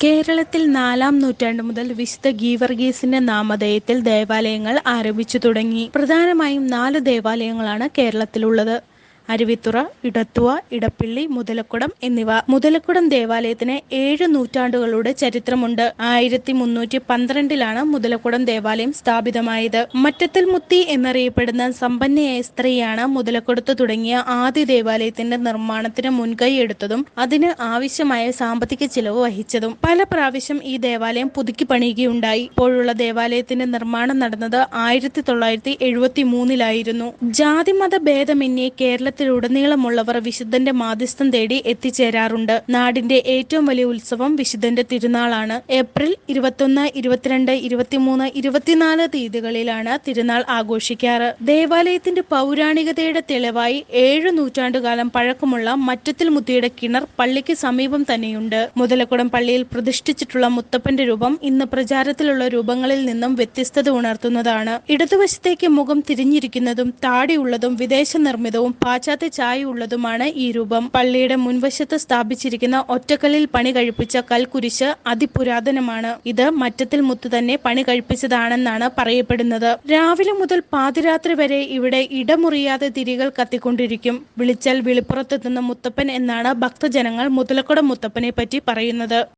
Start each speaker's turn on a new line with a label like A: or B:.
A: കേരളത്തിൽ 4-ാം നൂറ്റാണ്ടു മുതൽ വിശുദ്ധ ഗീവർഗീസിന്റെ നാമധേയത്തിൽ ദേവാലയങ്ങൾ ആരംഭിച്ചു തുടങ്ങി. പ്രധാനമായും 4 ദേവാലയങ്ങളാണ് കേരളത്തിലുള്ളത്. അരുവിത്തുറ, ഇടത്തുവ, ഇടപ്പിള്ളി, മുതലക്കുടം എന്നിവ. മുതലക്കുടം ദേവാലയത്തിന് 7 നൂറ്റാണ്ടുകളുടെ ചരിത്രമുണ്ട്. 1312 മുതലക്കുടം ദേവാലയം സ്ഥാപിതമായത്. മറ്റത്തിൽ മുത്തി എന്നറിയപ്പെടുന്ന സമ്പന്നയായ സ്ത്രീയാണ് മുതലക്കുടത്ത് തുടങ്ങിയ ആദ്യ ദേവാലയത്തിന്റെ നിർമ്മാണത്തിന് മുൻകൈ എടുത്തതും അതിന് ആവശ്യമായ സാമ്പത്തിക ചിലവ് വഹിച്ചതും. പല പ്രാവശ്യം ഈ ദേവാലയം പുതുക്കി പണിയുകയുണ്ടായി. ഇപ്പോഴുള്ള ദേവാലയത്തിന്റെ നിർമ്മാണം നടന്നത് 1973 ജാതിമത ഭേദമന്യേ കേരളത്തിലുടനീളമുള്ളവർ വിശുദ്ധന്റെ മാധ്യസ്ഥം തേടി എത്തിച്ചേരാറുണ്ട്. നാടിന്റെ ഏറ്റവും വലിയ ഉത്സവം വിശുദ്ധന്റെ തിരുനാളാണ്. ഏപ്രിൽ 21, 22, 23, 24 തീയതികളിലാണ് തിരുനാൾ ആഘോഷിക്കാറ്. ദേവാലയത്തിന്റെ പൗരാണികതയുടെ തെളിവായി 7 നൂറ്റാണ്ടുകാലം പഴക്കമുള്ള മറ്റത്തിൽ മുത്തിയുടെ കിണർ പള്ളിക്ക് സമീപം തന്നെയുണ്ട്. മുതലക്കുടം പള്ളിയിൽ പ്രതിഷ്ഠിച്ചിട്ടുള്ള മുത്തപ്പന്റെ രൂപം ഇന്ന് പ്രചാരത്തിലുള്ള രൂപങ്ങളിൽ നിന്നും വ്യത്യസ്തത ഉണർത്തുന്നതാണ്. ഇടതുവശത്തേക്ക് മുഖം തിരിഞ്ഞിരിക്കുന്നതും താടിയുള്ളതും വിദേശ നിർമ്മിതവും പാശ്ചാത്യ ചായയുള്ളതുമാണ് ഈ രൂപം. പള്ളിയുടെ മുൻവശത്ത് സ്ഥാപിച്ചിരിക്കുന്ന ഒറ്റക്കല്ലിൽ പണി കഴിപ്പിച്ച കൽക്കുരിശ് അതിപുരാതനമാണ്. ഇത് മറ്റത്തിൽ മുത്ത് തന്നെ പണി കഴിപ്പിച്ചതാണെന്നാണ് പറയപ്പെടുന്നത്. രാവിലെ മുതൽ പാതിരാത്രി വരെ ഇവിടെ ഇടമുറിയാതെ തിരികൾ കത്തിക്കൊണ്ടിരിക്കും. വിളിച്ചാൽ വിളിപ്പുറത്തെത്തുന്ന മുത്തപ്പൻ എന്നാണ് ഭക്തജനങ്ങൾ മുതലക്കുടം മുത്തപ്പനെ പറ്റി പറയുന്നത്.